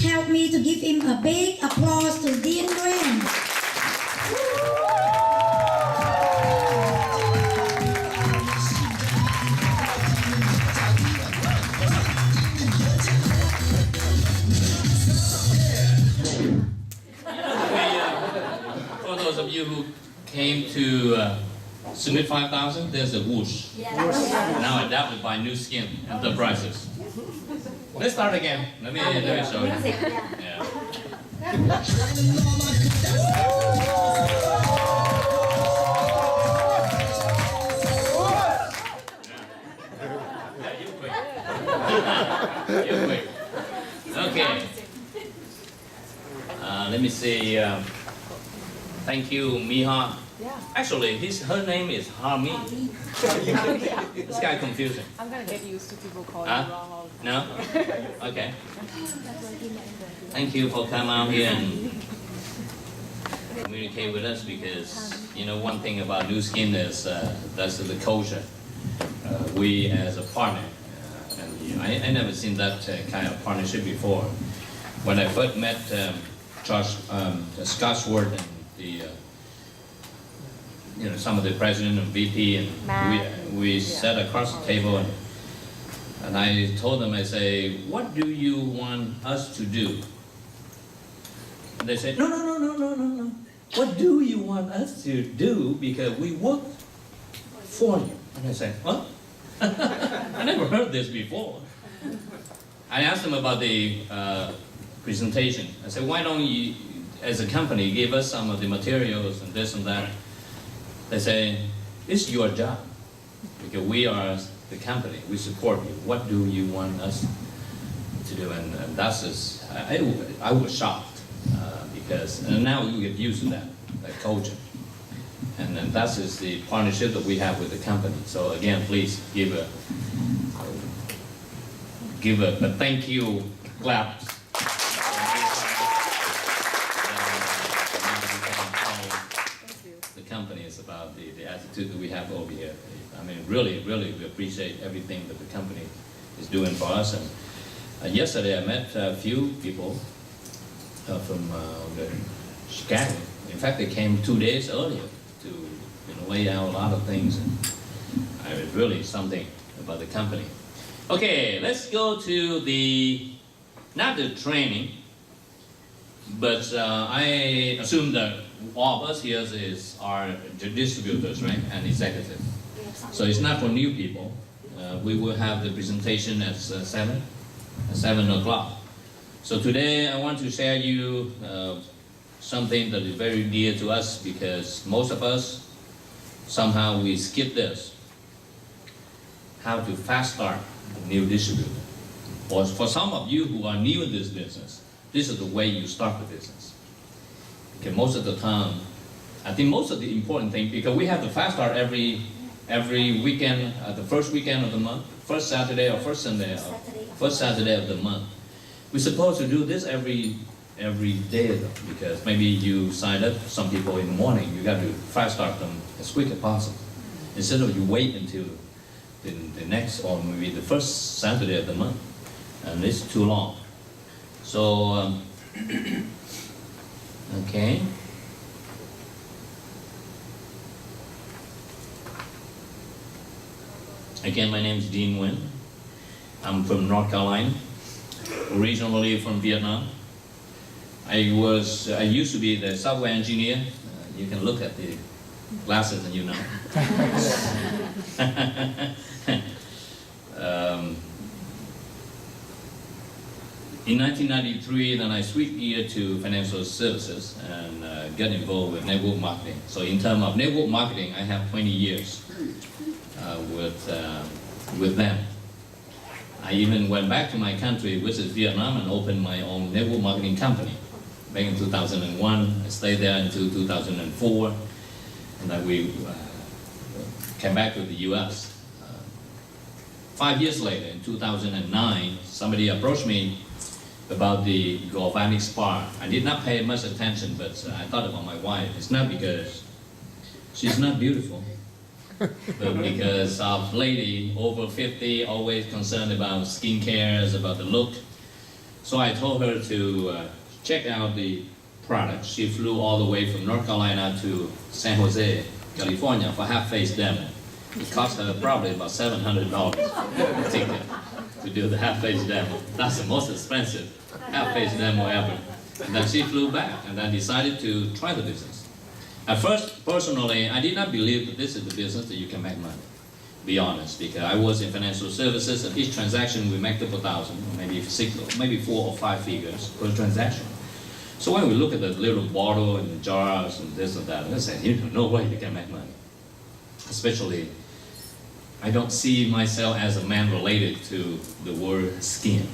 help me to give him a big applause to Dean Nguyen. For those of you who came to submit 5,000, there's a whoosh. Now adapted by New Skin Enterprises. Let's start again. Let me show you. Yeah. You're quick. Okay. Let me see. Thank you, Miha. Actually, her name is Harmi. This guy confusing. I'm gonna get used to people calling me wrong all the time. No? Okay. Thank you for coming out here and communicate with us, because you know one thing about New Skin is that's the culture. We as a partner, and you know, I never seen that kind of partnership before. When I first met Scott Sword and the you know, some of the president and VP, and we sat across the table, and I told them, I say, what do you want us to do? And they said, no. What do you want us to do? Because we work for you. And I said, what? I never heard this before. I asked them about the presentation. I said, why don't you, as a company, give us some of the materials and this and that? They say, it's your job, because we are the company, we support you. What do you want us to do? And that's just, I was shocked, because and now we get used to that culture. And then that's just the partnership that we have with the company. So again, please give a thank you clap. Company is about the attitude that we have over here. I mean, really, we appreciate everything that the company is doing for us. And yesterday I met a few people from Chicago. In fact, they came 2 days earlier to lay out a lot of things. And I mean, really something about the company. Okay, let's go to not the training, but I assume that all of us here are distributors, right, and executives. So it's not for new people. We will have the presentation at 7 o'clock. So today I want to share you something that is very dear to us, because most of us, somehow we skip this. How to fast start a new distributor. Or for some of you who are new in this business, this is the way you start the business. Okay, most of the time, I think most of the important thing, because we have the fast start every weekend, the first weekend of the month, first Saturday or first Sunday, first Saturday of the month. We're supposed to do this every day, though, because maybe you signed up, some people in the morning, you got to fast start them as quick as possible. Instead of you wait until the next, or maybe the first Saturday of the month, and it's too long. So, okay. Again, my name is Dean Nguyen. I'm from North Carolina, originally from Vietnam. I used to be the software engineer. You can look at the glasses and you know. In 1993, then I switched gear to financial services and got involved with network marketing. So in terms of network marketing, I have 20 years with them. I even went back to my country, which is Vietnam, and opened my own network marketing company. Back in 2001, I stayed there until 2004, and then we came back to the US. 5 years later, in 2009, somebody approached me about the galvanic spark. I did not pay much attention, but I thought about my wife. It's not because she's not beautiful, but because of lady over 50, always concerned about skincare, about the look. So I told her to check out the product. She flew all the way from North Carolina to San Jose, California for half-face demo. It cost her probably about $700 a ticket to do the half-face demo. That's the most expensive half-face demo ever. And then she flew back and then decided to try the business. At first, personally, I did not believe that this is the business that you can make money. Be honest, because I was in financial services, and each transaction we make a couple thousand, maybe 4 or 5 figures per transaction. So when we look at the little bottle and the jars and this and that, I said, no way you can make money. Especially, I don't see myself as a man related to the word skin.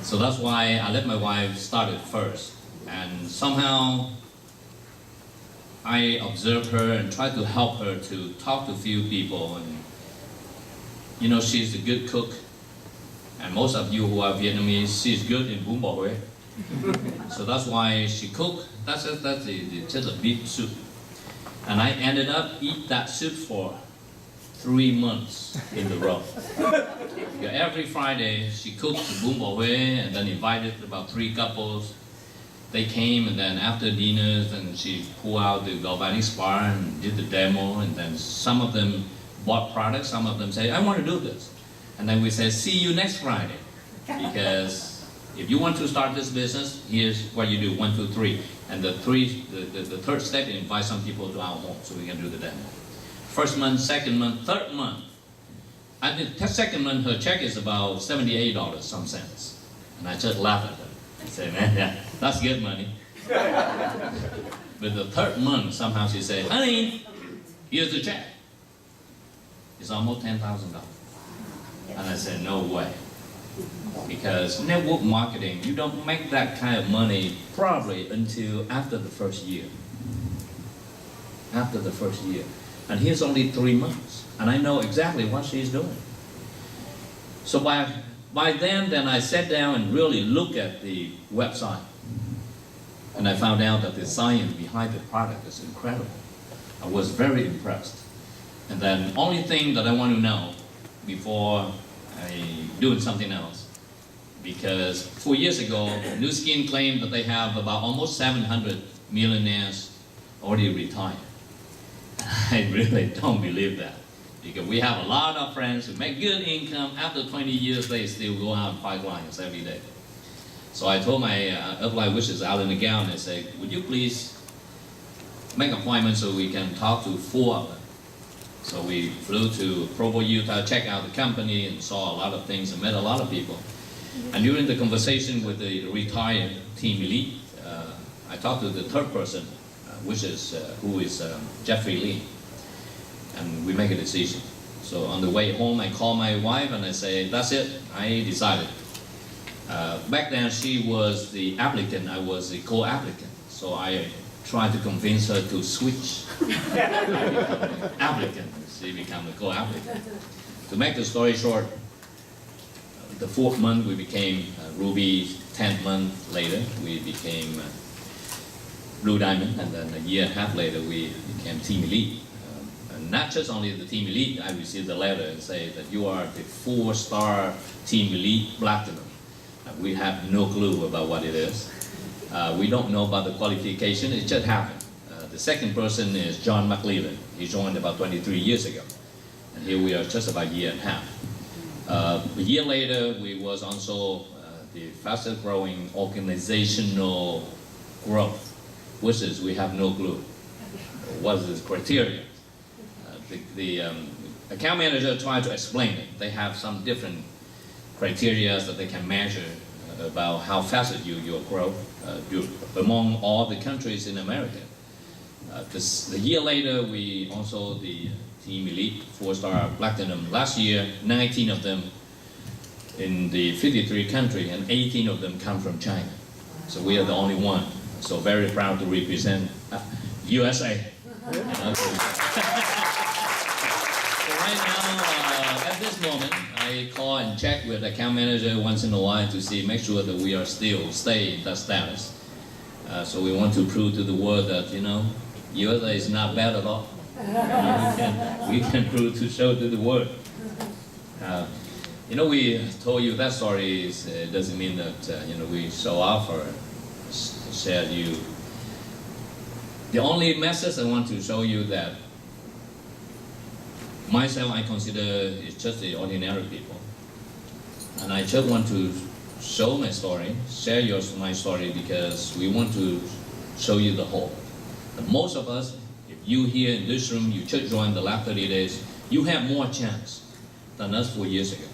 So that's why I let my wife start it first. And somehow, I observed her and tried to help her to talk to a few people. And she's a good cook. And most of you who are Vietnamese, she's good in bún bò Huế. So that's why she cooked. That's just a beef soup. And I ended up eating that soup for 3 months in a row. Every Friday, she cooked the bún bò Huế and then invited about 3 couples. They came, and then after dinners, and she pulled out the galvanic spar and did the demo, and then some of them bought products, some of them say, I want to do this. And then we say, see you next Friday. Because if you want to start this business, here's what you do, 1, 2, 3. And the third step, you invite some people to our home so we can do the demo. First month, second month, third month. And the second month, her check is about $78 some cents. And I just laugh at her. I say, man, yeah, that's good money. But the third month, somehow she said, honey, here's the check. It's almost $10,000. And I said, no way. Because network marketing, you don't make that kind of money probably until after the first year. After the first year. And here's only 3 months. And I know exactly what she's doing. So by then I sat down and really looked at the website. And I found out that the science behind the product is incredible. I was very impressed. And then only thing that I want to know before I do something else, because 4 years ago, New Skin claimed that they have about almost 700 millionaires already retired. I really don't believe that. Because we have a lot of friends who make good income. After 20 years, they still go out and fight clients every day. So I told my upline, which is Alan McGowan, and I said, would you please make an appointment so we can talk to 4 of them? So we flew to Provo, Utah, checked out the company and saw a lot of things and met a lot of people. And during the conversation with the retired team elite, I talked to the third person, who is Jeffrey Lee. And we make a decision. So on the way home, I call my wife and I say, that's it, I decided. Back then, she was the applicant, I was the co-applicant. So I tried to convince her to switch. Applicant, she became the co-applicant. To make the story short, the 4th month we became Ruby, 10th month later we became Blue Diamond, and then a year and a half later we became Team Elite. And not just only the Team Elite, I received a letter and say that you are the 4-star Team Elite Platinum. We have no clue about what it is. We don't know about the qualification, it just happened. The second person is John McLeland. He joined about 23 years ago. And here we are just about a year and a half. A year later, we was also the fastest growing organizational growth, which is we have no clue. What is the criteria? The account manager tried to explain it. They have some different criteria that they can measure about how fast you grow among all the countries in America. The year later, we also the Team Elite 4-star Platinum. Last year, 19 of them in the 53 countries, and 18 of them come from China. So we are the only one. So very proud to represent USA. So right now, at this moment, I call and check with the account manager once in a while to make sure that we are still stay in that status. So we want to prove to the world that, USA is not bad at all. We can prove to show to the world. You know, we told you that story doesn't mean that, you know, we show off or share you. The only message I want to show you that myself, I consider it's just the ordinary people. And I just want to show my story, share my story, because we want to show you the whole. And most of us, if you here in this room, you just joined the last 30 days, you have more chance than us 4 years ago.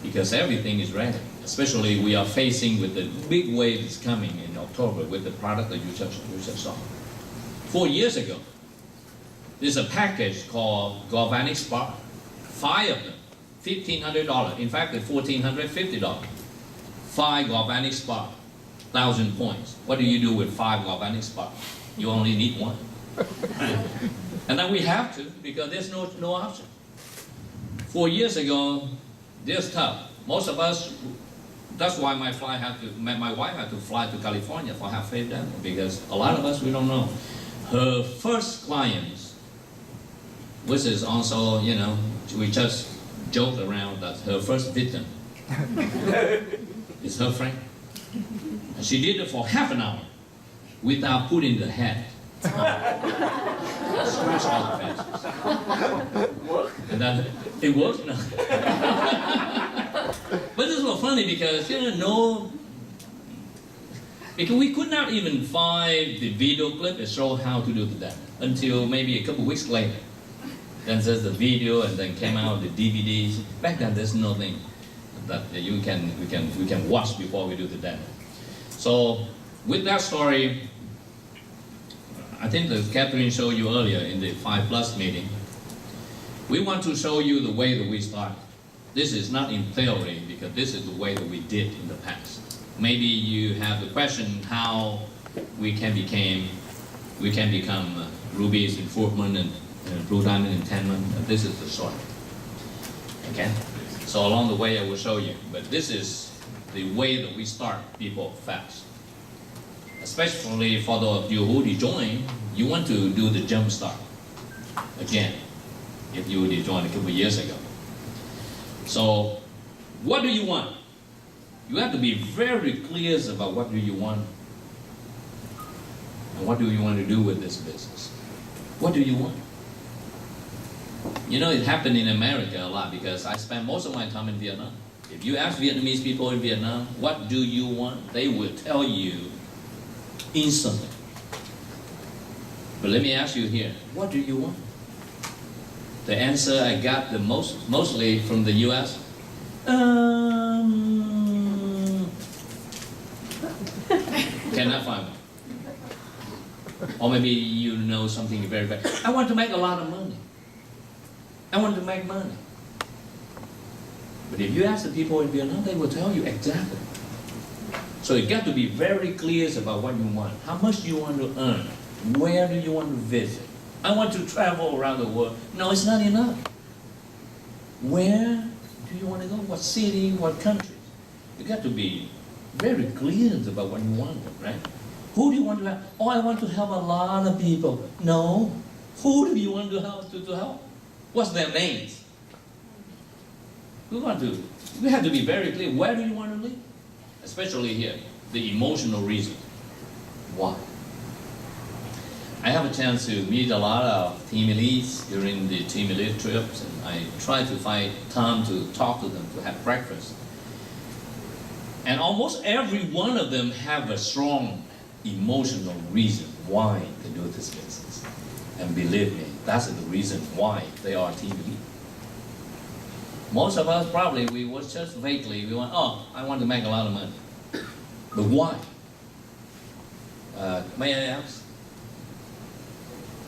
Because everything is ready. Especially we are facing with the big wave that's coming in October with the product that you just saw. 4 years ago, there's a package called Galvanic Spark. 5 of them, $1,500. In fact, it's $1,450. 5 Galvanic Spark, 1,000 points. What do you do with 5 Galvanic Spark? You only need 1. And then we have to, because there's no option. 4 years ago, this tough. Most of us, that's why my wife had to fly to California for her faith demo, because a lot of us, we don't know. Her first clients, which is also, you know, we just joked around that her first victim is her friend. And she did it for half an hour without putting the head. Scratch all the faces. And then it worked. No. But this was funny because, you know, because we could not even find the video clip that showed how to do that until maybe a couple weeks later. Then there's the video, and then came out the DVDs. Back then, there's nothing that we can watch before we do the demo. So with that story, I think that Catherine showed you earlier in the 5+ meeting. We want to show you the way that we started. This is not in theory, because this is the way that we did in the past. Maybe you have the question how we can become rubies in 4 months and blue diamond in 10 months. This is the story. Okay? So along the way I will show you. But this is the way that we start people fast. Especially for those of you who join, you want to do the jump start again, if you joined a couple years ago. So, what do you want? You have to be very clear about what do you want and what do you want to do with this business. What do you want? You know, it happened in America a lot because I spent most of my time in Vietnam. If you ask Vietnamese people in Vietnam, what do you want? They will tell you instantly. But let me ask you here, what do you want? The answer I got the mostly from the US, cannot find one. Or maybe you know something very bad. I want to make a lot of money. I want to make money. But if you ask the people in Vietnam, they will tell you exactly. So you got to be very clear about what you want. How much do you want to earn? Where do you want to visit? I want to travel around the world. No, it's not enough. Where do you want to go? What city? What country? You got to be very clear about what you want, right? Who do you want to help? Oh, I want to help a lot of people. No. Who do you want to help? What's their names? We have to be very clear. Where do you want to live? Especially here, the emotional reason. Why? I have a chance to meet a lot of team elites during the team elite trips, and I try to find time to talk to them, to have breakfast. And almost every one of them have a strong emotional reason why they do this business. And believe me, that's the reason why they are team elite. Most of us probably, we was just vaguely, we want, oh, I want to make a lot of money. But why? May I ask?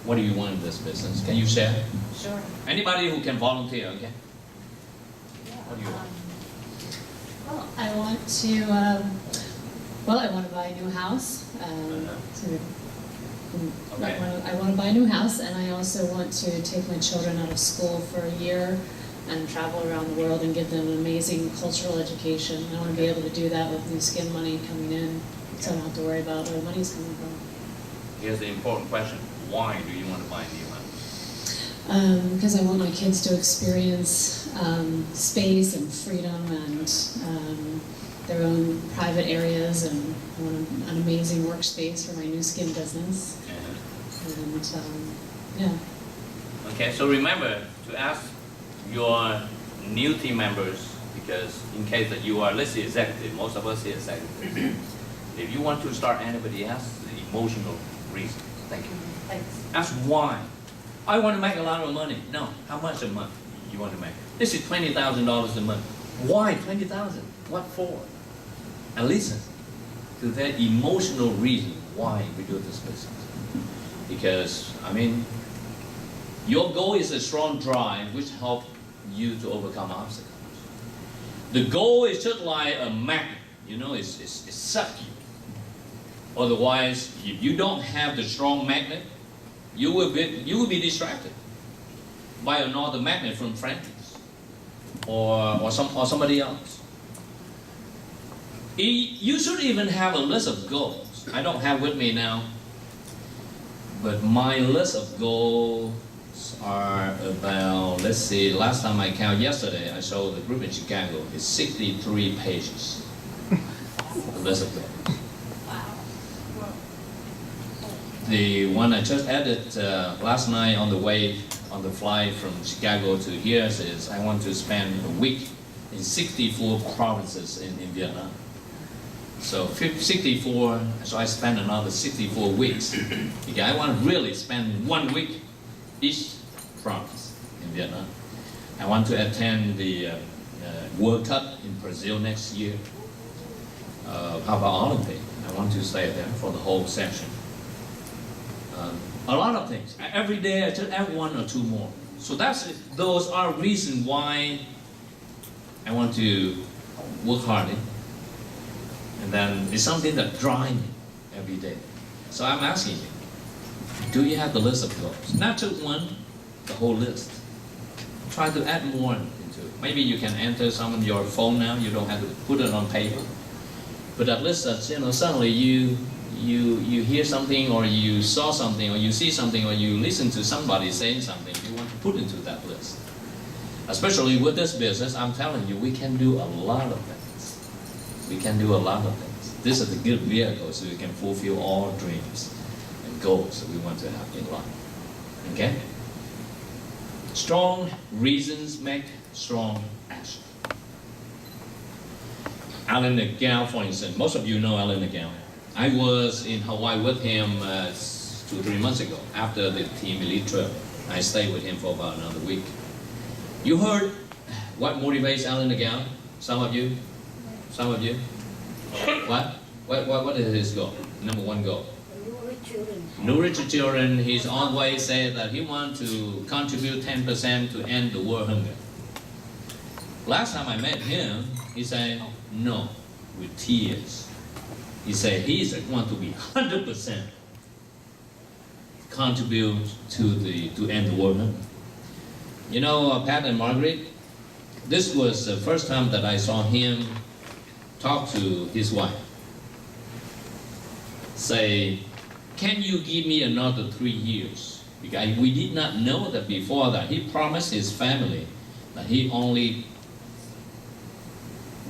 What do you want in this business? Can you share? Sure. Anybody who can volunteer, okay? What do you want? Well, I want to buy a new house. Okay. I want to buy a new house, and I also want to take my children out of school for a year and travel around the world and give them an amazing cultural education. I want to be able to do that with new skin money coming in, so I don't have to worry about where the money's coming from. Here's the important question. Why do you want to buy a new house? Because I want my kids to experience space and freedom and their own private areas, and I want an amazing workspace for my new skin business. And yeah. Okay, so remember to ask your new team members, because in case that you are, let's say, executive, most of us here executive. If you want to start anybody, ask the emotional reason. Thank you. Thanks. Ask why. I want to make a lot of money. No, how much a month you want to make? This is $20,000 a month. Why 20,000? What for? And listen to that emotional reason why we do this business. Because, I mean, your goal is a strong drive which helps you to overcome obstacles. The goal is just like a magnet, you know, it sucks you. Otherwise, if you don't have the strong magnet, you will be distracted by another magnet from friends or somebody else. You should even have a list of goals. I don't have with me now, but my list of goals are about, let's see, last time I counted, yesterday I showed the group in Chicago, it's 63 pages. A list of goals. The one I just added last night on the flight from Chicago to here is I want to spend a week in 64 provinces in Vietnam. So 64, so I spend another 64 weeks. Okay, I want to really spend 1 week each province in Vietnam. I want to attend the World Cup in Brazil next year. How about Olympic? I want to stay there for the whole session. A lot of things. Every day I just add 1 or 2 more. So those are reasons why I want to work hard. And then it's something that drives me every day. So I'm asking you, do you have the list of goals? Not just one, the whole list. Try to add more into it. Maybe you can enter some on your phone now. You don't have to put it on paper. But at least that, suddenly you hear something, or you saw something, or you see something, or you listen to somebody saying something, you want to put into that list. Especially with this business, I'm telling you, we can do a lot of things. We can do a lot of things. This is a good vehicle so we can fulfill all dreams and goals that we want to have in life. Okay? Strong reasons make strong action. Alan Nagel, for instance, most of you know Alan Nagel. I was in Hawaii with him 2 or 3 months ago after the team elite trip. I stayed with him for about another week. You heard what motivates Alan Nagel? Some of you? Some of you? What is his goal? Number 1 goal? Nourish children. He's always said that he wants to contribute 10% to end the world hunger. Last time I met him, he said, no, with tears. He said he wants to be 100% contribute to end the world hunger. You know, Pat and Margaret, this was the first time that I saw him talk to his wife. Say, can you give me another 3 years? Because we did not know that before that. He promised his family that he only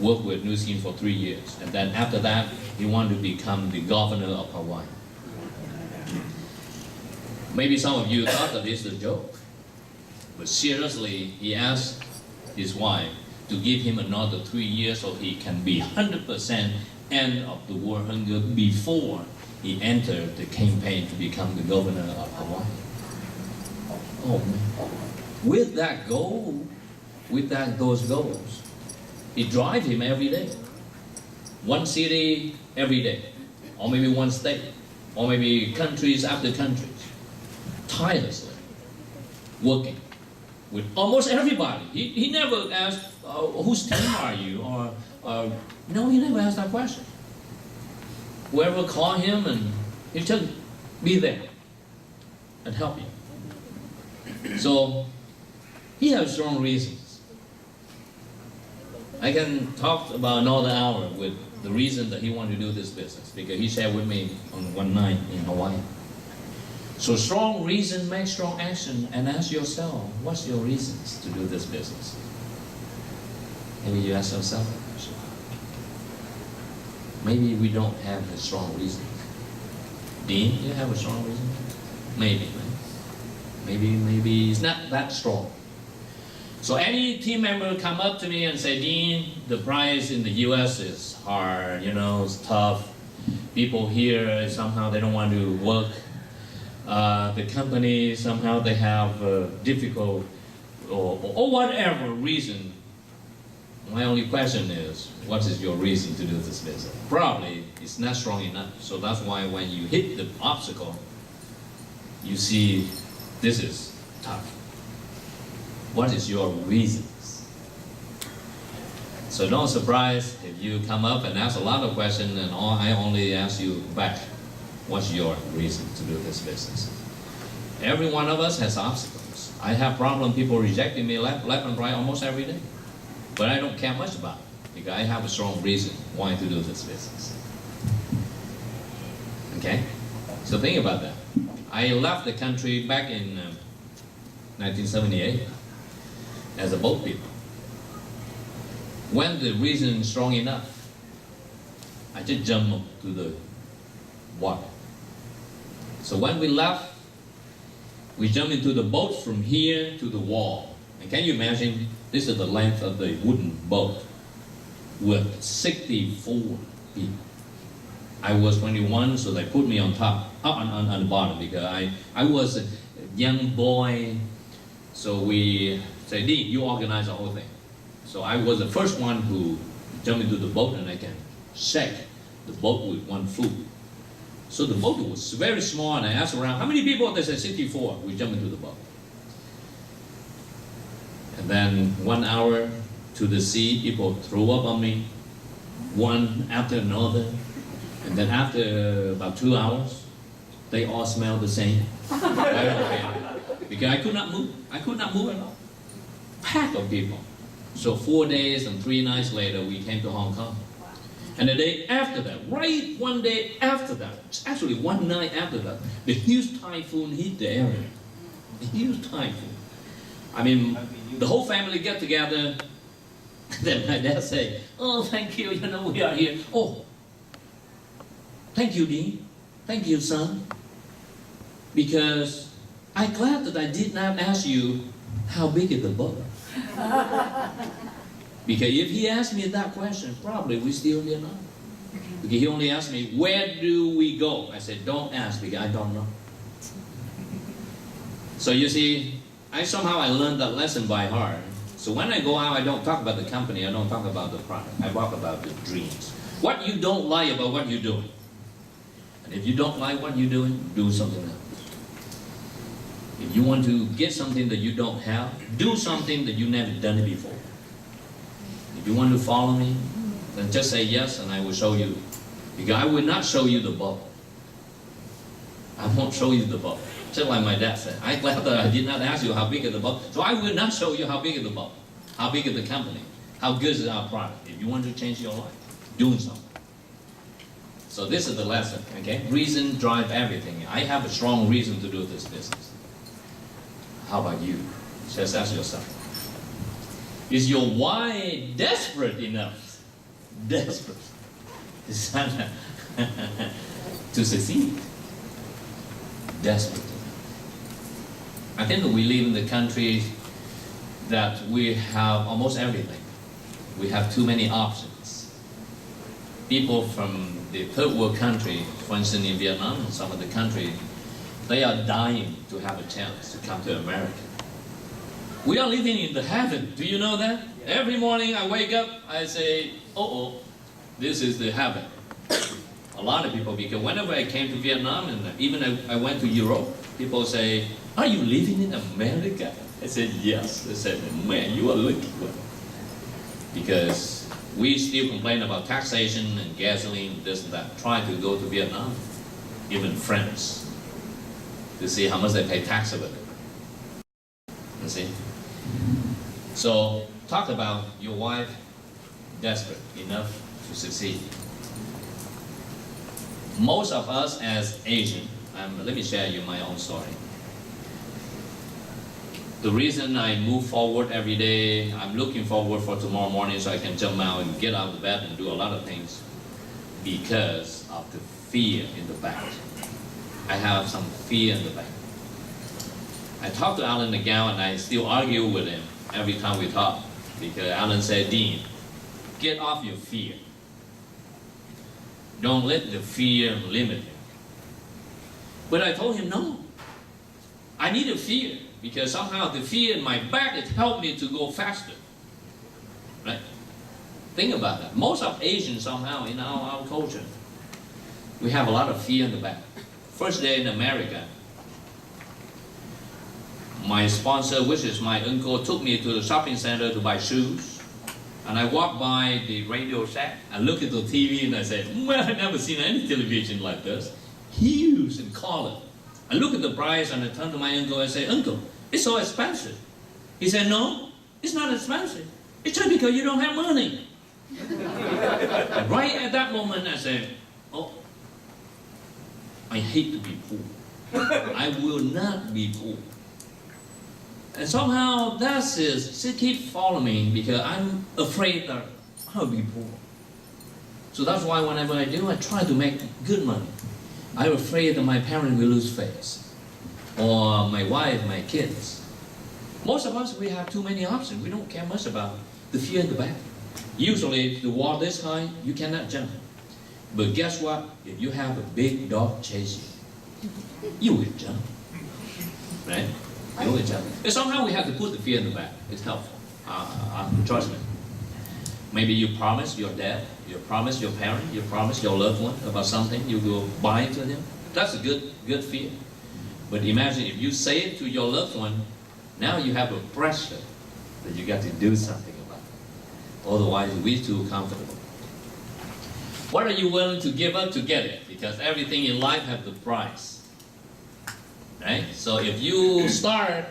worked with Nu Skin for 3 years. And then after that, he wanted to become the governor of Hawaii. Maybe some of you thought that this is a joke. But seriously, he asked his wife to give him another 3 years so he can be 100% end of the world hunger before he entered the campaign to become the governor of Hawaii. Oh man. With that goal, those goals, it drives him every day. 1 city every day, or maybe 1 state, or maybe countries after countries, tirelessly working with almost everybody. He never asked, whose team are you? Or no, he never asked that question. Whoever called him, and he just be there and help you. So he has strong reasons. I can talk about another hour with the reason that he wanted to do this business, because he shared with me on 1 night in Hawaii. So strong reason makes strong action, and ask yourself, what's your reasons to do this business? Maybe you ask yourself that question. Maybe we don't have a strong reason. Dean, you have a strong reason? Maybe, right? Maybe it's not that strong. So any team member come up to me and say, Dean, the price in the US is hard, you know, it's tough. People here, somehow they don't want to work. The company, somehow they have difficult or whatever reason. My only question is, what is your reason to do this business? Probably it's not strong enough. So that's why when you hit the obstacle, you see this is tough. What is your reasons? So don't surprise if you come up and ask a lot of questions and I only ask you back, what's your reason to do this business? Every one of us has obstacles. I have problem people rejecting me left and right almost every day. But I don't care much about it because I have a strong reason why to do this business. Okay? So think about that. I left the country back in 1978 as a boat people. When the reason is strong enough, I just jump to the water. So when we left, we jumped into the boat from here to the wall. And can you imagine, this is the length of the wooden boat with 64 people. I was 21, so they put me on top, up on the bottom, because I was a young boy. So we said, Dean, you organize the whole thing. So I was the first one who jumped into the boat, and I can shake the boat with one foot. So the boat was very small, and I asked around, how many people? They said 64. We jumped into the boat. And then 1 hour to the sea, people threw up on me, one after another. And then after about 2 hours, they all smelled the same. Because I could not move. I could not move at all. Pack of people. So 4 days and 3 nights later, we came to Hong Kong. And the day after that, right one day after that, actually one night after that, the huge typhoon hit the area. A huge typhoon. I mean, the whole family get together. Then my dad say, oh, thank you, you know, we are here. Oh, thank you, Dean. Thank you, son. Because I'm glad that I did not ask you, how big is the boat? Because if he asked me that question, probably we still didn't know. Because he only asked me, where do we go? I said, don't ask because I don't know. So you see, somehow I learned that lesson by heart. So when I go out, I don't talk about the company, I don't talk about the product, I talk about the dreams. What you don't like about what you're doing. And if you don't like what you're doing, do something else. If you want to get something that you don't have, do something that you've never done it before. If you want to follow me, then just say yes and I will show you. Because I will not show you the boat. I won't show you the boat. Just like my dad said, I'm glad that I did not ask you how big is the boat. So I will not show you how big is the boat, how big is the company, how good is our product. If you want to change your life, doing something. So this is the lesson, okay? Reason drives everything. I have a strong reason to do this business. How about you? Just ask yourself. Is your why desperate enough? Desperate. To succeed. Desperate enough. I think that we live in the country that we have almost everything. We have too many options. People from the third world country, for instance in Vietnam and some of the countries, they are dying to have a chance to come to America. We are living in the heaven. Do you know that? Every morning I wake up, I say, oh, this is the heaven. A lot of people, because whenever I came to Vietnam and even I went to Europe, people say, are you living in America? I said, yes. They said, man, you are lucky one. Because we still complain about taxation and gasoline, this and that. Try to go to Vietnam, even France, to see how much they pay tax of it. You see? So, talk about your wife desperate enough to succeed. Most of us as Asian, let me share you my own story. The reason I move forward every day, I'm looking forward for tomorrow morning so I can jump out and get out of bed and do a lot of things because of the fear in the back. I have some fear in the back. I talked to Alan McGowan and I still argue with him every time we talk because Alan said, Dean, get off your fear. Don't let the fear limit you. But I told him, no. I need a fear because somehow the fear in my back has helped me to go faster. Right? Think about that. Most of Asians somehow in our culture, we have a lot of fear in the back. First day in America, my sponsor, which is my uncle, took me to the shopping center to buy shoes. And I walked by the radio shack. I looked at the TV and I said, well, I've never seen any television like this. Huge and color. I look at the price and I turn to my uncle and say, Uncle, it's so expensive. He said, no, it's not expensive. It's just because you don't have money. And right at that moment I said, oh, I hate to be poor. I will not be poor. And somehow that's it keep following me because I'm afraid that I'll be poor. So that's why whenever I do, I try to make good money. I'm afraid that my parents will lose face, or my wife, my kids. Most of us, we have too many options. We don't care much about the fear in the back. Usually, the wall this high, you cannot jump. But guess what? If you have a big dog chasing you, you will jump. Right? You will jump. And somehow we have to put the fear in the back. It's helpful. Trust me. Maybe you promise your dad, you promise your parent, you promise your loved one about something, you will buy it to them. That's a good fear. But imagine if you say it to your loved one, now you have a pressure that you got to do something about it. Otherwise, we're too comfortable. What are you willing to give up to get it? Because everything in life has the price. Right? So if you start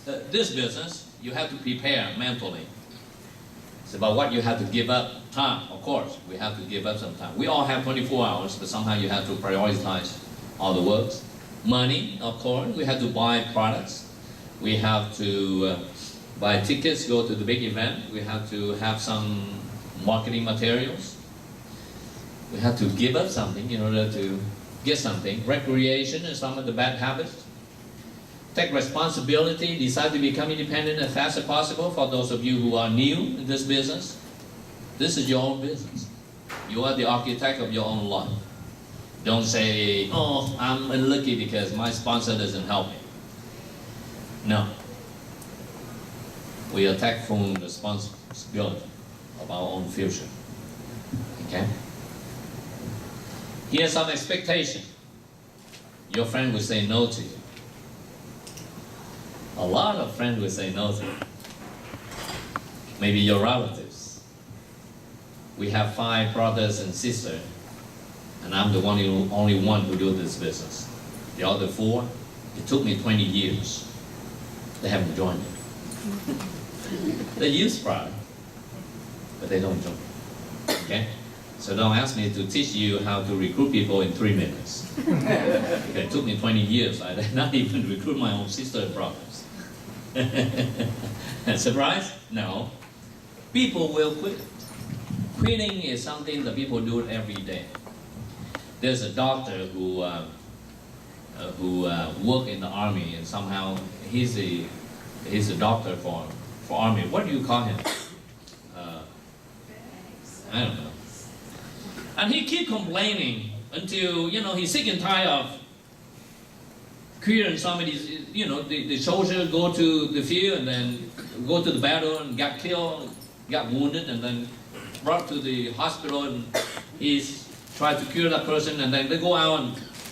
this business, you have to prepare mentally. It's about what you have to give up. Time, of course, we have to give up some time. We all have 24 hours, but somehow you have to prioritize all the works. Money, of course, we have to buy products. We have to buy tickets, go to the big event. We have to have some marketing materials. We have to give up something in order to get something. Recreation and some of the bad habits. Take responsibility, decide to become independent as fast as possible. For those of you who are new in this business, this is your own business. You are the architect of your own life. Don't say, oh, I'm unlucky because my sponsor doesn't help me. No. We are taking full responsibility of our own future. Okay? Here's some expectation. Your friend will say no to you. A lot of friends will say no to you. Maybe your relatives. We have 5 brothers and sisters, and I'm the only one who do this business. The other 4, it took me 20 years. They haven't joined it. They use product, but they don't join. Okay? So don't ask me to teach you how to recruit people in 3 minutes. Okay, it took me 20 years. I did not even recruit my own sister and brothers. Surprise? No. People will quit. Quitting is something that people do every day. There's a doctor who worked in the army, and somehow he's a doctor for army. What do you call him? I don't know. And he keep complaining until, he's sick and tired of hearing somebody's, the soldier go to the field and then go to the battle and got killed, got wounded, and then brought to the hospital, and he's tried to cure that person, and then they go out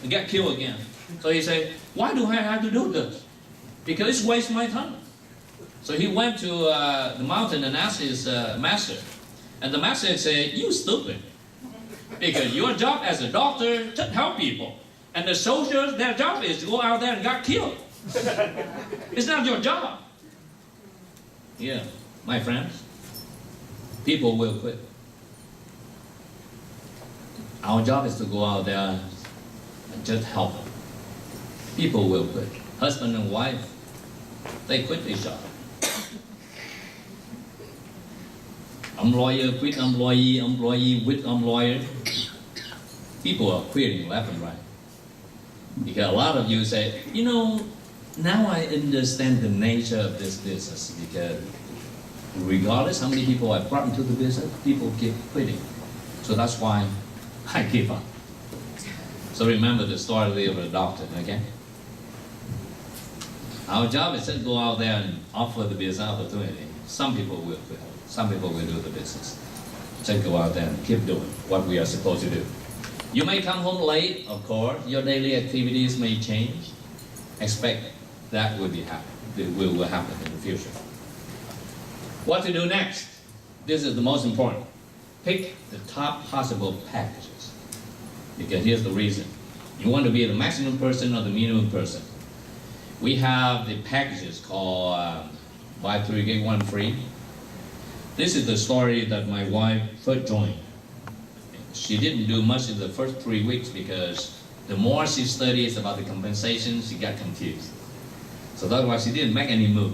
and get killed again. So he said, why do I have to do this? Because it's waste my time. So he went to the mountain and asked his master. And the master said, you stupid. Because your job as a doctor to help people. And the soldiers, their job is to go out there and get killed. It's not your job. Yeah, my friends, people will quit. Our job is to go out there and just help them. People will quit. Husband and wife, They quit their job. Employer quit employee, employee quit employer. People are quitting left and right. Because a lot of you say, you know, now I understand the nature of this business, because regardless how many people I brought into the business, people keep quitting. So that's why I give up. So remember the story of the doctor, okay? Our job is to go out there and offer the business opportunity. Some people will quit. Some people will do the business. Just go out there and keep doing what we are supposed to do. You may come home late, of course. Your daily activities may change. Expect that will happen in the future. What to do next? This is the most important. Pick the top possible packages. Because here's the reason. You want to be the maximum person or the minimum person. We have the packages called buy 3 get 1 free. This is the story that my wife first joined. She didn't do much in the first 3 weeks because the more she studies about the compensation, she got confused. So that's why she didn't make any move.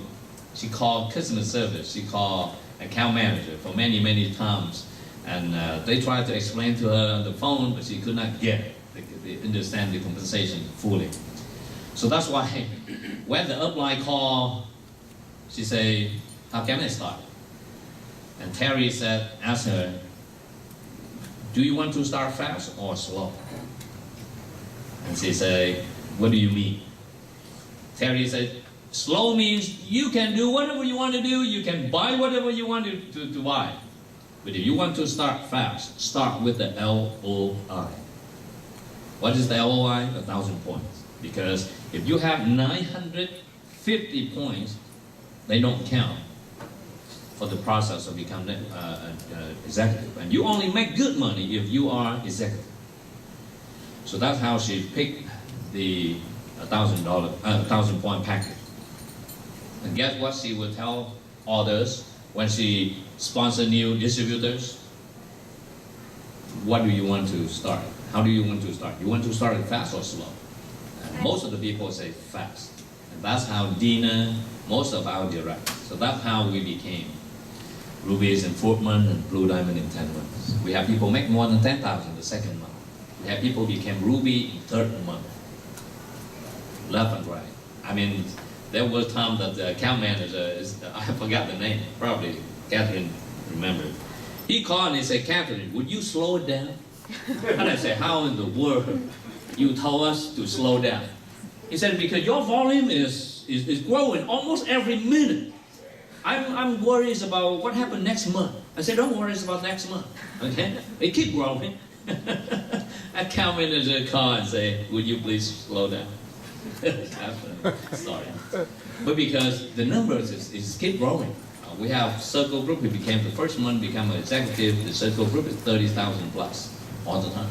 She called customer service, she called account manager for many, many times. And they tried to explain to her on the phone, but she could not get it. They understand the compensation fully. So that's why when the upline called, she said, how can I start? And Terry said, ask her, do you want to start fast or slow? And she said, what do you mean? Terry said, slow means you can do whatever you want to do, you can buy whatever you want to buy. But if you want to start fast, start with the LOI. What is the LOI? 1,000 points. Because if you have 950 points, they don't count for the process of becoming executive. And you only make good money if you are executive. So that's how she picked the $1,000 point package. And guess what she would tell others when she sponsors new distributors? What do you want to start? How do you want to start? You want to start it fast or slow? And most of the people say fast. And that's how Dina, most of our directors. So that's how we became Rubies in 4th month and Blue Diamond in 10 months. We have people make more than 10,000 the 2nd month. We have people became Ruby in 3rd month. Left and right. I mean, there was time that the account manager, I forgot the name, probably Catherine remembered. He called and he said, Catherine, would you slow it down? And I said, how in the world you told us to slow down? He said, because your volume is growing almost every minute. I'm worried about what happened next month. I said, don't worry about next month, okay? They keep growing. Account manager called and say, would you please slow down? Sorry. But because the numbers is keep growing. We have Circle Group, who became the first one, become an executive. The Circle Group is 30,000 plus all the time.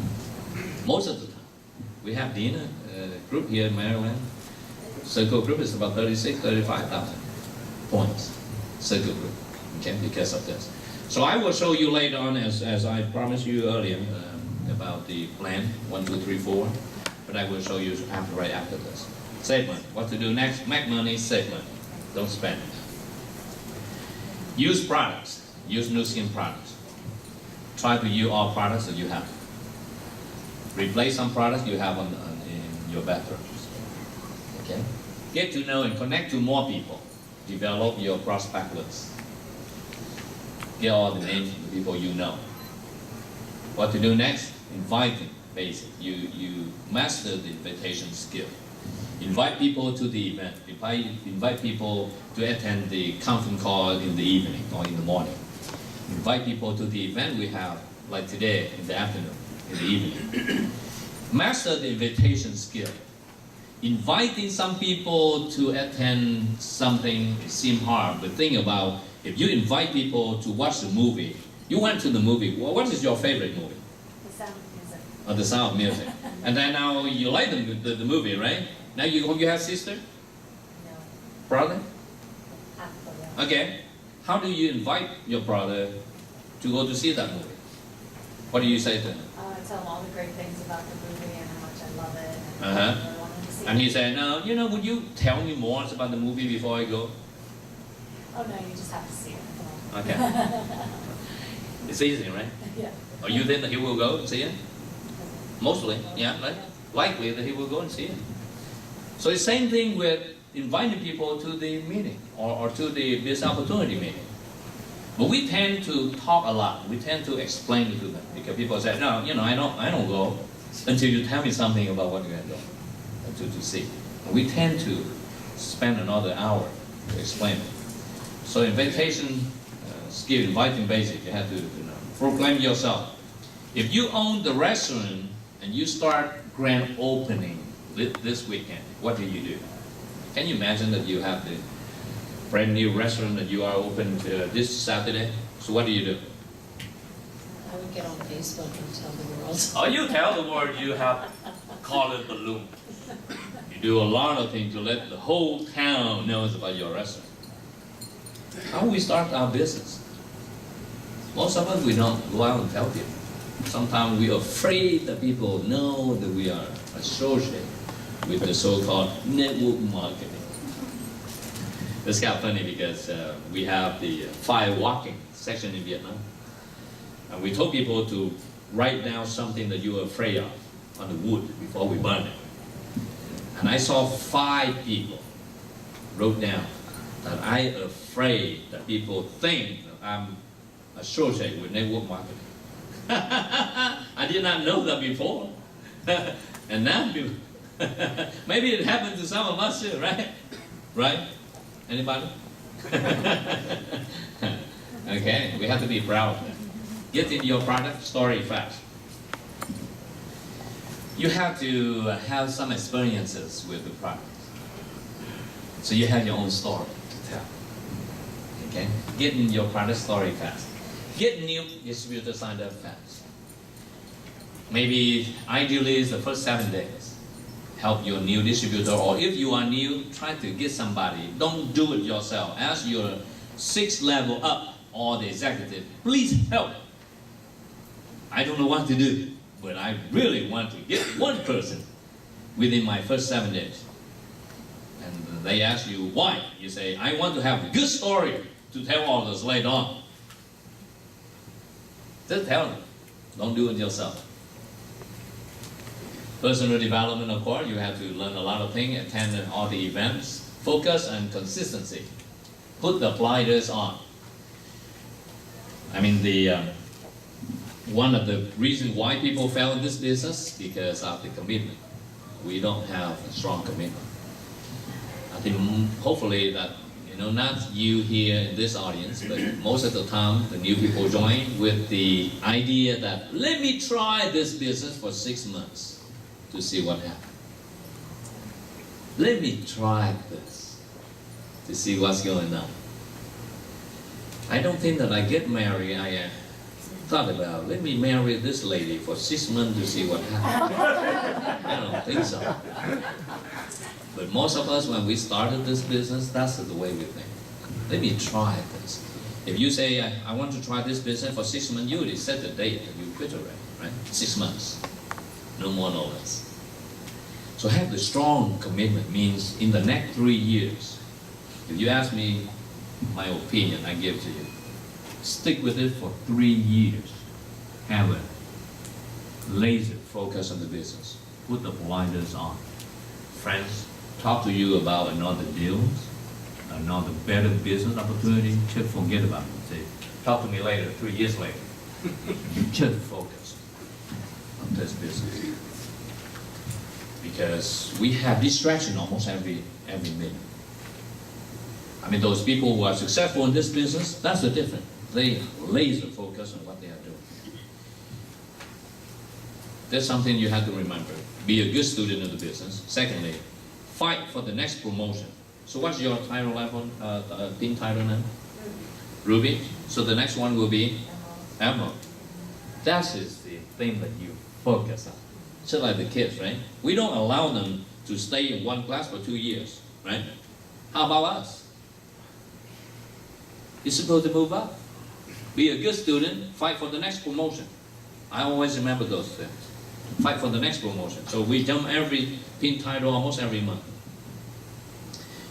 Most of the time. We have Dina Group here in Maryland. Circle Group is about 35,000 points. Circle Group, okay, because of this. So I will show you later on, as I promised you earlier, about the plan, 1, 2, 3, 4. But I will show you right after this. Save money. What to do next? Make money, save money. Don't spend it. Use products. Use Nu Skin products. Try to use all products that you have. Replace some products you have in your bathrooms. Okay? Get to know and connect to more people. Develop your prospect list. Get all the names of the people you know. What to do next? Inviting. Basic. You master the invitation skill. Invite people to the event. Invite people to attend the conference call in the evening or in the morning. Invite people to the event we have, like today, in the afternoon, in the evening. Master the invitation skill. Inviting some people to attend something seems hard, but think about if you invite people to watch the movie. You went to the movie. Well, what is your favorite movie? The Sound of Music. Oh, The Sound of Music. And then now you like the movie, right? Now you have sister? No, Brother? half of them. Okay. How do you invite your brother to go to see that movie? What do you say to him? I tell them all the great things about the movie and how much I love it and Uh-huh. I want them to see. And he said, no, you know, would you tell me more about the movie before I go? Oh, no, you just have to see it. Okay. It's easy, right? Yeah. Or you think that he will go and see it? Mostly, yeah, right? Likely that he will go and see it. So it's same thing with inviting people to the meeting or to the business opportunity meeting. But we tend to talk a lot. We tend to explain it to them because people say, no, you know, I don't go until you tell me something about what you're going to see. And we tend to spend another hour to explain it. So invitation skill, inviting basic, you have to proclaim yourself. If you own the restaurant and you start grand opening this weekend, what do you do? Can you imagine that you have the brand new restaurant that you are open this Saturday? So what do you do? I would get on Facebook and tell the world. Oh, you tell the world you have colored balloon. You do a lot of things to let the whole town knows about your restaurant. How we start our business? Most of us, we don't go out and tell people. Sometimes we are afraid that people know that we are associated with the so-called network marketing. It's kind of funny because we have the fire walking section in Vietnam. And we told people to write down something that you are afraid of on the wood before we burn it. And I saw 5 people wrote down that I am afraid that people think that I'm associated with network marketing. I did not know that before. And now people, maybe it happened to some of us too, right? Right? Anybody? Okay, we have to be proud. Get in your product story fast. You have to have some experiences with the product. So you have your own story to tell. Okay? Get in your product story fast. Get new distributors signed up fast. Maybe ideally it's the first 7 days. Help your new distributor, or if you are new, try to get somebody. Don't do it yourself. Ask your 6th level up or the executive, please help. I don't know what to do, but I really want to get one person within my first 7 days. And they ask you why. You say, I want to have a good story to tell others later on. Just tell them. Don't do it yourself. Personal development, of course, you have to learn a lot of things, attend all the events, focus on consistency. Put the blinders on. I mean, one of the reasons why people fail in this business because of the commitment. We don't have a strong commitment. I think hopefully that, not you here in this audience, but most of the time the new people join with the idea that let me try this business for 6 months to see what happens. Let me try this to see what's going on. I don't think that I get married. I thought about, let me marry this lady for 6 months to see what happens. I don't think so. But most of us, when we started this business, that's the way we think. Let me try this. If you say, I want to try this business for 6 months, you already set the date and you quit already, right? 6 months. No more, no less. So have the strong commitment means in the next 3 years, if you ask me my opinion, I give to you. Stick with it for 3 years. Have a laser focus on the business. Put the blinders on. Friends talk to you about another deal, another better business opportunity. Just forget about it. Say, talk to me later, 3 years later. You just focus on this business. Because we have distraction almost every minute. I mean, those people who are successful in this business, that's the difference. They laser focus on what they are doing. That's something you have to remember. Be a good student of the business. Secondly, fight for the next promotion. So what's your title level, team title now? Ruby. So the next one will be Emerald. That is the thing that you focus on. Just like the kids, right? We don't allow them to stay in one class for 2 years, right? How about us? You're supposed to move up. Be a good student, fight for the next promotion. I always remember those things. fight for the next promotion. So we jump every pin title almost every month.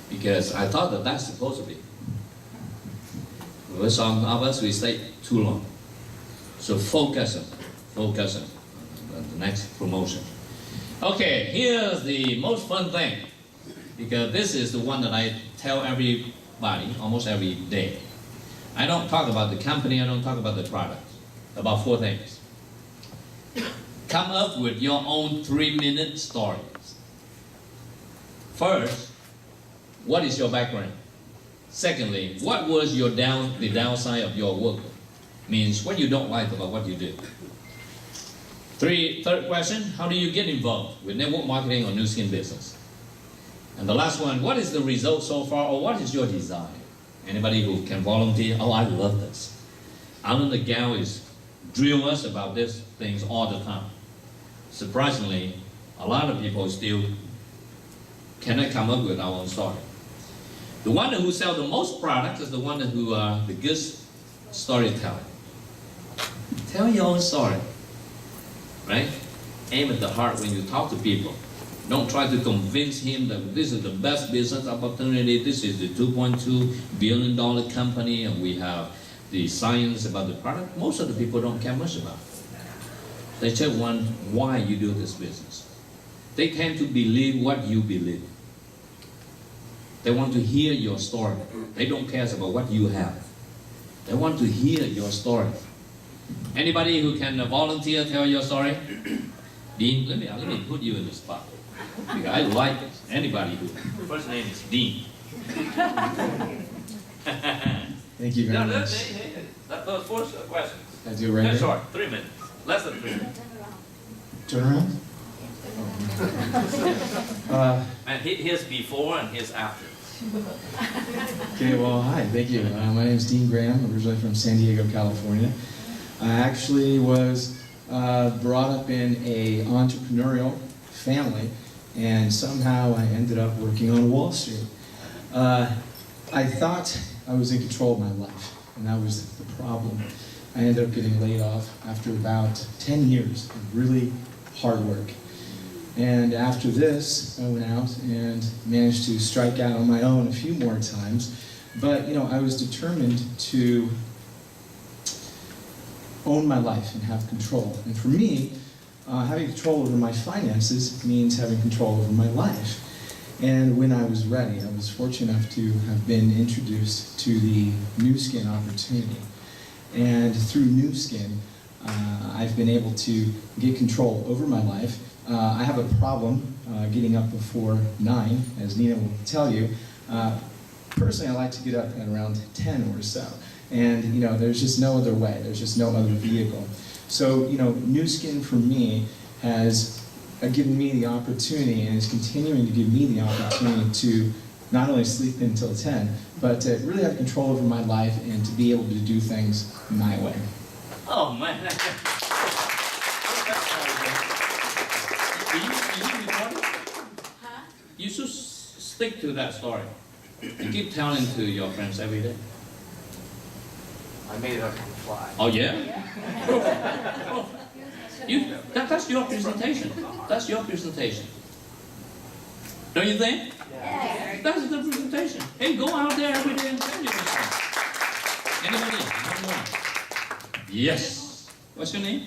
Because I thought that that's supposed to be. With some of us, we stay too long. So focus on the next promotion. Okay, here's the most fun thing. Because this is the one that I tell everybody almost every day. I don't talk about the company, I don't talk about the product. About 4 things. Come up with your own 3-minute stories. First, what is your background? Secondly, what was the downside of your work? Means what you don't like about what you do. Third question, how do you get involved with network marketing or new skin business? And the last one, what is the result so far, or what is your desire? Anybody who can volunteer? Oh, I love this. Alan the gal is drill us about these things all the time. Surprisingly, a lot of people still cannot come up with our own story. The one who sells the most products is the one who are the good storyteller. Tell your own story, right? Aim at the heart when you talk to people. Don't try to convince him that this is the best business opportunity, this is the $2.2 billion company, and we have the science about the product. Most of the people don't care much about it. They just want why you do this business. They tend to believe what you believe. They want to hear your story. They don't care about what you have. They want to hear your story. Anybody who can volunteer tell your story? Dean, let me put you in the spot. Because I like it. Anybody who first name is Dean. Thank you very much. Those 4 questions. I do right here. Short, 3 minutes. Less than 3 minutes. Turn around. And here's before and here's after. Okay, well, hi, thank you. My name is Dean Graham, originally from San Diego, California. I actually was brought up in an entrepreneurial family, and somehow I ended up working on Wall Street. I thought I was in control of my life, and that was the problem. I ended up getting laid off after about 10 years of really hard work. And after this, I went out and managed to strike out on my own a few more times. But, you know, I was determined to own my life and have control. And for me, having control over my finances means having control over my life. And when I was ready, I was fortunate enough to have been introduced to the Nu Skin opportunity. And through Nu Skin, I've been able to get control over my life. I have a problem getting up before 9, as Nina will tell you. Personally, I like to get up at around 10 or so. And, you know, there's just no other way. There's just no other vehicle. So, you know, Nu Skin for me has given me the opportunity and is continuing to give me the opportunity to not only sleep until 10, but to really have control over my life and to be able to do things my way. Oh, man. You should stick to that story. You keep telling to your friends every day. I made it up on the fly. Oh, yeah? That's your presentation. That's your presentation. Don't you think? Yeah. That's the presentation. Hey, go out there every day and tell your friends. Anybody? One more. Yes. What's your name?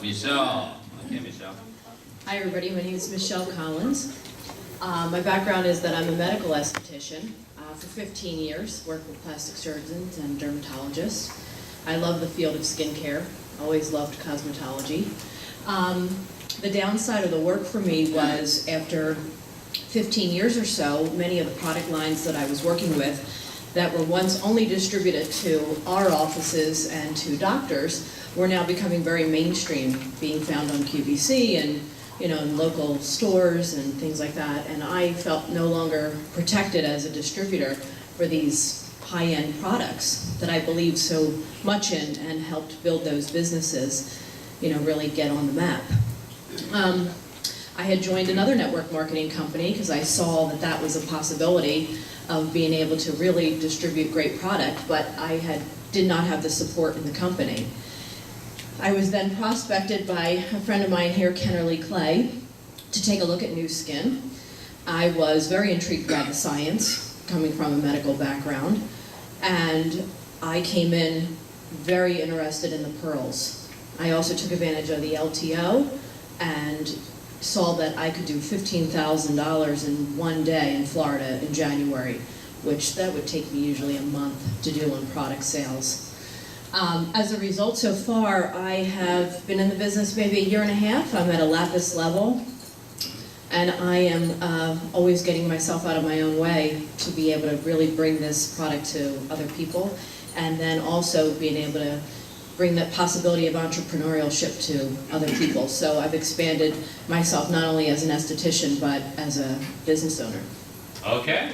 Michelle. Okay, Michelle. Hi everybody, my name is Michelle Collins. My background is that I'm a medical esthetician for 15 years, worked with plastic surgeons and dermatologists. I love the field of skincare, always loved cosmetology. The downside of the work for me was after 15 years or so, many of the product lines that I was working with that were once only distributed to our offices and to doctors were now becoming very mainstream, being found on QVC and in local stores and things like that. And I felt no longer protected as a distributor for these high-end products that I believe so much in and helped build those businesses, really get on the map. I had joined another network marketing company because I saw that that was a possibility of being able to really distribute great product, but I did not have the support in the company. I was then prospected by a friend of mine here, Kennerly Clay, to take a look at Nu Skin. I was very intrigued by the science, coming from a medical background, and I came in very interested in the pearls. I also took advantage of the LTO and saw that I could do $15,000 in one day in Florida in January, which that would take me usually a month to do in product sales. As a result, so far, I have been in the business maybe a year and a half. I'm at a lapis level, and I am always getting myself out of my own way to be able to really bring this product to other people, and then also being able to bring that possibility of entrepreneurship to other people. So I've expanded myself not only as an esthetician, but as a business owner. Okay.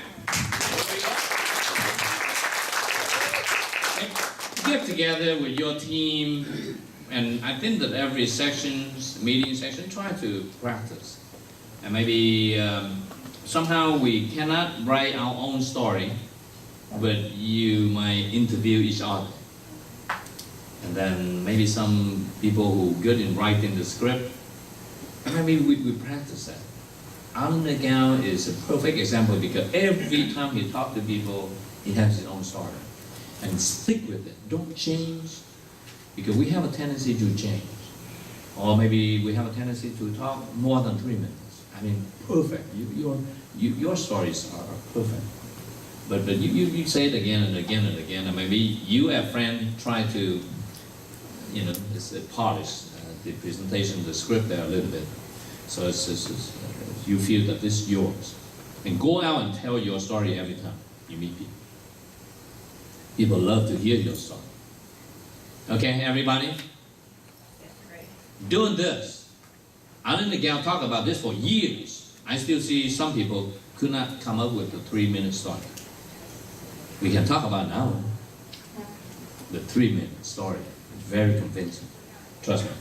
Get together with your team, and I think that every meeting section, try to practice. And maybe somehow we cannot write our own story, but you might interview each other. And then maybe some people who are good in writing the script, and maybe we practice that. Alan McGowan is a perfect example because every time he talks to people, he has his own story. And stick with it, don't change, because we have a tendency to change. Or maybe we have a tendency to talk more than 3 minutes. I mean, perfect, your stories are perfect. But you say it again and again and again, and maybe you and a friend try to, polish the presentation, the script there a little bit. So you feel that this is yours. And go out and tell your story every time you meet people. People love to hear your story. Okay, everybody? Doing this. Alan McGowan talked about this for years. I still see some people could not come up with a 3-minute story. We can talk about now. The 3-minute story. Very convincing. Trust me.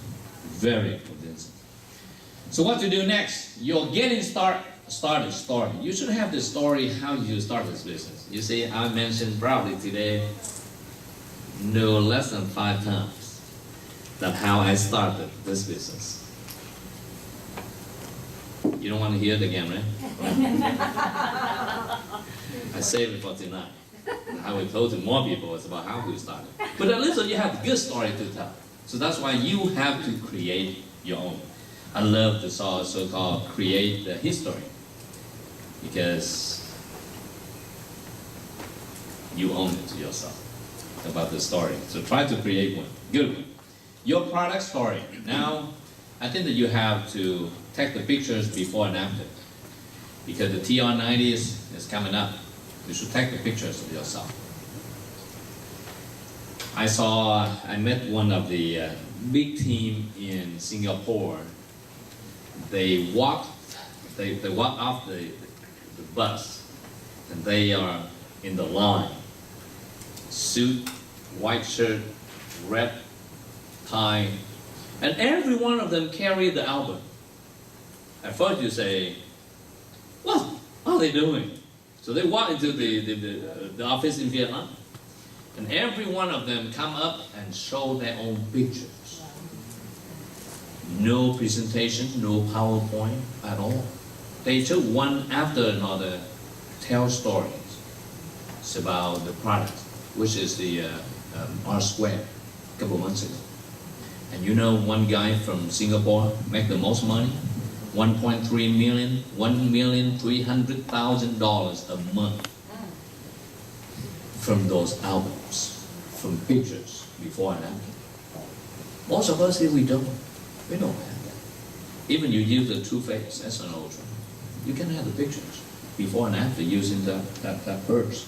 Very convincing. So what to do next? You're getting started story. You should have the story how you start this business. You see, I mentioned probably today no less than 5 times that how I started this business. You don't want to hear it again, right? I saved it for tonight. I will tell to more people it's about how we started. But at least you have a good story to tell. So that's why you have to create your own. I love the so-called create the history, because you own it to yourself about the story. So try to create one, good one. Your product story. Now, I think that you have to take the pictures before and after, because the TR90 is coming up. You should take the pictures of yourself. I met one of the big team in Singapore. They walk off the bus, and they are in the line. Suit, white shirt, red tie, and every one of them carry the album. At first you say, what are they doing? So they walk into the office in Vietnam, and every one of them come up and show their own pictures. No presentation, no PowerPoint at all. They just one after another tell stories. It's about the product, which is the R Square, a couple months ago. And you know, one guy from Singapore make the most money, 1.3 million, $1,300,000 a month from those albums, from pictures before and after. Most of us here, we don't have that. Even you use the True Face, that's an ultra. You can have the pictures before and after using that purse.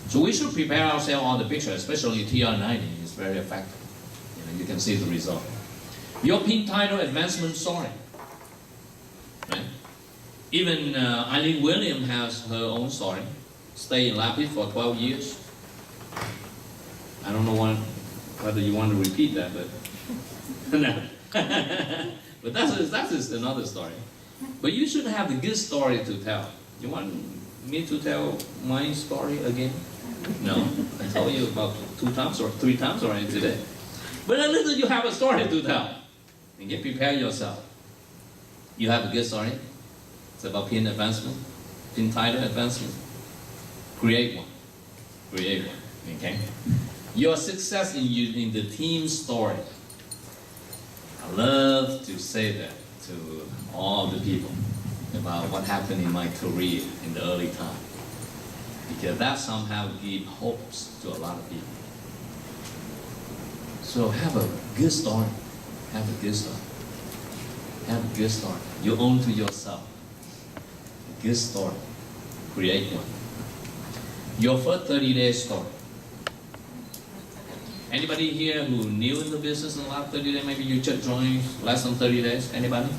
So we should prepare ourselves on the picture, especially TR90 is very effective. You can see the result. Your pin title advancement story. Right? Even Eileen Williams has her own story. Stay in Lapis for 12 years. I don't know whether you want to repeat that, but no. But that's another story. But you should have a good story to tell. You want me to tell my story again? No, I told you about 2 times or 3 times already today. But at least you have a story to tell. And get prepared yourself. You have a good story. It's about pin advancement, pin title advancement. Create one. Create one. Okay? Your success in the team story. I love to say that to all the people about what happened in my career in the early time. Because that somehow gives hopes to a lot of people. So have a good story. Have a good story. Have a good story. You own to yourself. A good story. Create one. Your first 30-day story. Anybody here who new in the business in the last 30 days? Maybe you just joined less than 30 days? Anybody?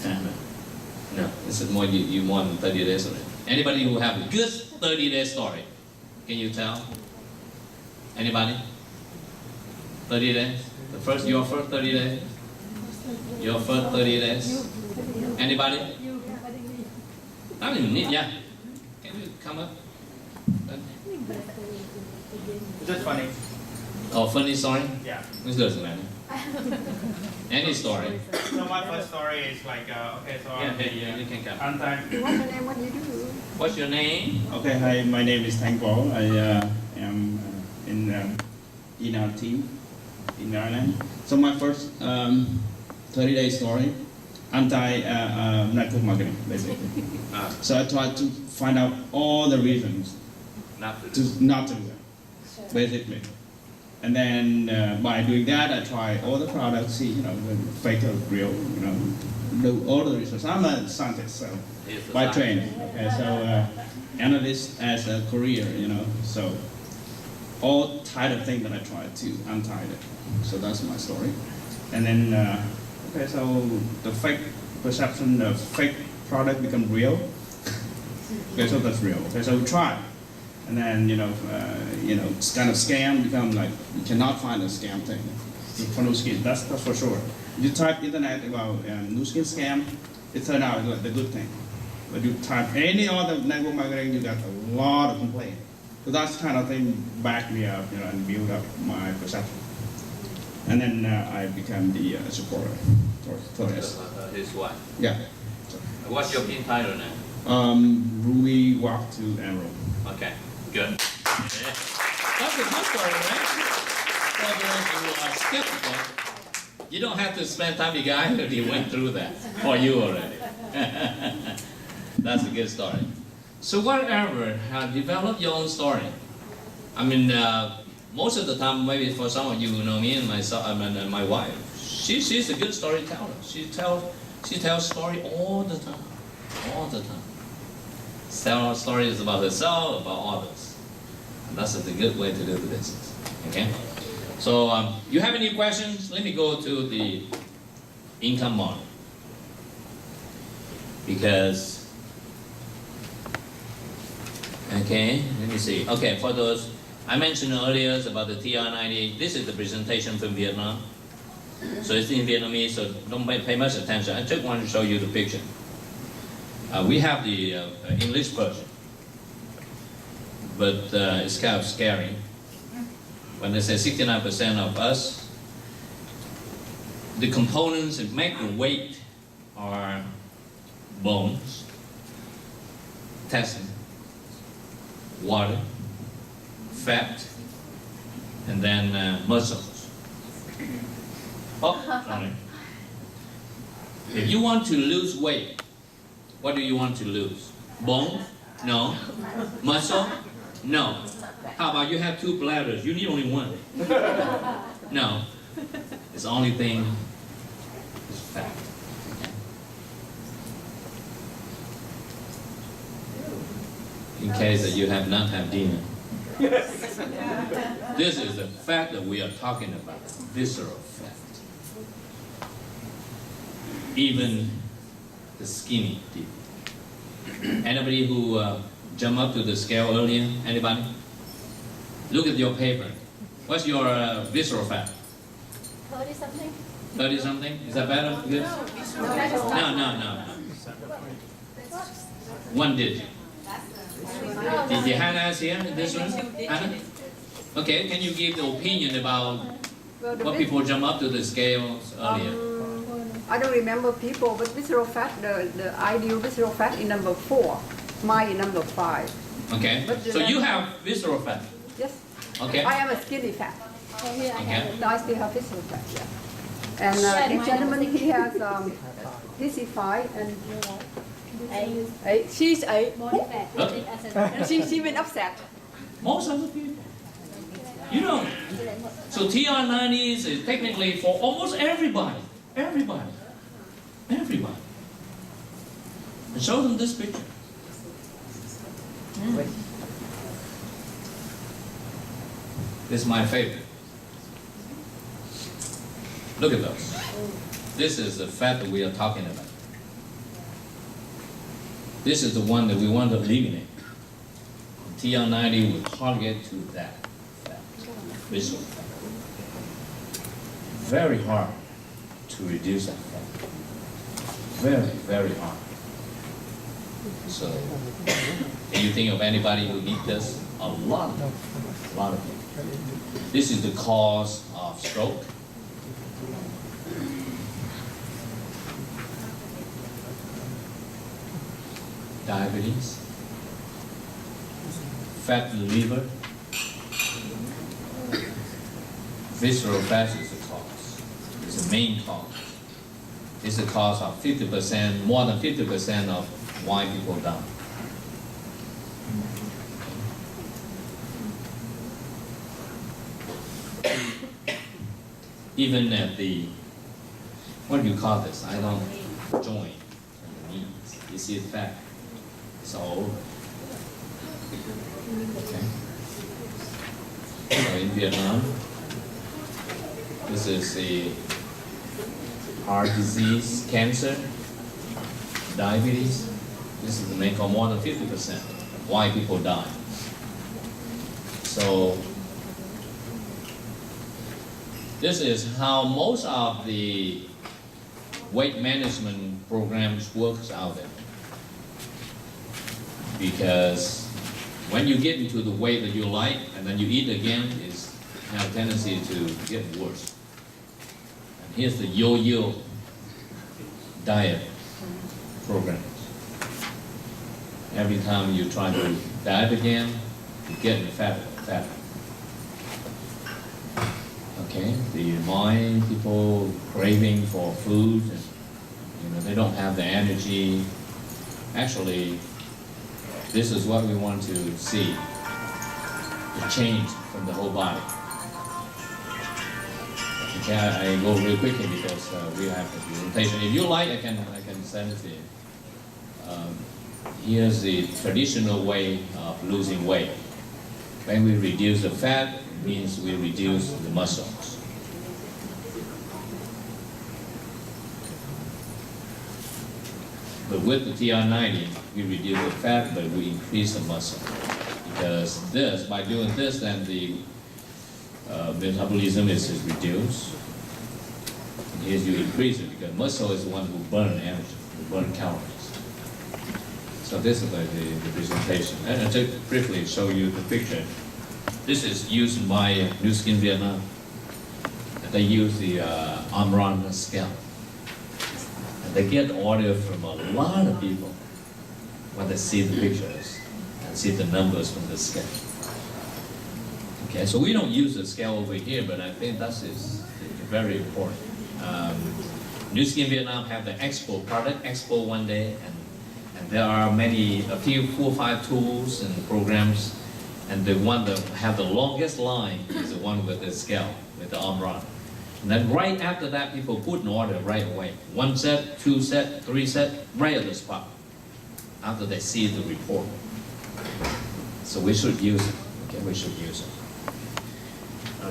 No. This is more you more than 30 days already. Anybody who have a good 30-day story? Can you tell? Anybody? 30 days? Your first 30 days? Your first 30 days? Anybody? I mean, yeah. Can you come up? It's just funny. Oh, funny story? Yeah. It doesn't matter. Any story. So my first story is like, okay, so Yeah, you can come. on time. What's your name? Okay, hi, my name is Thanh Paul. I am in our team in Ireland. So my first 30-day story, anti-network marketing, basically. So I tried to find out all the reasons Not not to do that, basically. And then by doing that, I try all the products, see, fake or real, do all the research. I'm a scientist, so by training. Okay, so analyst as a career, so all type of things that I try to untie it. So that's my story. And then, okay, so the fake perception, the fake product become real. Okay, so that's real. Okay, so we try. And then, it's kind of scam become like, you cannot find a scam thing for new skin, that's for sure. You type internet about new skin scam, it turned out like the good thing. But you type any other network marketing, you got a lot of complaints. So that's kind of thing backed me up, and build up my perception. And then I became the supporter for this. His wife. Yeah. What's your pin title now? Ruby walk to Emerald. Okay, good. Yeah. That's a good story, right? For those who are skeptical, you don't have to spend time with the guy who went through that for you already. That's a good story. So whatever, develop your own story. I mean, most of the time, maybe for some of you who know me and myself, my wife, she's a good storyteller. She tells story all the time, all the time. Tell stories about herself, about others. And that's a good way to do the business. Okay? So, you have any questions? Let me go to the income model. Because, okay, let me see. Okay, for those, I mentioned earlier about the TR90. This is the presentation from Vietnam. So it's in Vietnamese, so don't pay much attention. I just want to show you the picture. We have the English version, but it's kind of scary. When they say 69% of us, the components that make the weight are bones, intestine, water, fat, and then muscles. Oh, sorry. If you want to lose weight, what do you want to lose? Bone? No. Muscle? No. How about you have two bladders? You need only one. No. It's the only thing is fat. In case that you have not had dinner. This is the fat that we are talking about. Visceral fat. Even the skinny people. Anybody who jumped up to the scale earlier? Anybody? Look at your paper. What's your visceral fat? 30 something? 30 something? Is that better? Good? No. One digit. Did Hannah is here in this room? Hannah? Okay, can you give the opinion about Well, What people jump up to the scales earlier? I don't remember people, but visceral fat, the ideal visceral fat is number 4. Mine is number 5. Okay. But So you have visceral fat. Yes. Okay. I am a skinny fat. Okay. No, I still have visceral fat, yeah. And this gentleman, he has, this is 5 and 8. She's 8. And she been upset. Most of the people. You know. So TR90s is technically for almost everybody. Everybody. Everybody. And show them this picture. This is my favorite. Look at those. This is the fat that we are talking about. This is the one that we want to eliminate. TR90 will target to that fat, visceral fat. Very hard to reduce that fat. Very, very hard. So, can you think of anybody who needs this? A lot of people. This is the cause of stroke. Diabetes, fat in the liver, visceral fat is the cause. It's the main cause. It's the cause of 50%, more than 50% of why people die. Even at the, what do you call this? I don't join the knees. You see the fat? It's all over. Okay. So in Vietnam, this is the heart disease, cancer, diabetes. This is the main cause, more than 50% why people die. So this is how most of the weight management programs works out there. Because when you get into the weight that you like and then you eat again, it's have a tendency to get worse. And here's the yo-yo diet program. Every time you try to diet again, you get fatter. Okay, the mind, people craving for food, and, they don't have the energy. Actually, this is what we want to see, the change from the whole body. Okay, I go real quickly because we have the presentation. If you like, I can send it to you. Here's the traditional way of losing weight. When we reduce the fat, it means we reduce the muscles. But with the TR90, we reduce the fat, but we increase the muscle. Because this, by doing this, then the metabolism is reduced. And here's you increase it, because muscle is the one who burns energy, who burns calories. So this is the presentation. And I'll just briefly show you the picture. This is used by New Skin Vietnam. They use the Omron scale. And they get order from a lot of people when they see the pictures and see the numbers from the scale. Okay, so we don't use the scale over here, but I think that is very important. New Skin Vietnam have the Expo product, Expo one day, and there are a few 4 or 5 tools and programs, and the one that have the longest line is the one with the scale, with the Omron. And then right after that, people put an order right away. 1 set, 2 set, 3 set, right at the spot, after they see the report. So we should use it, okay, we should use it.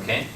Okay?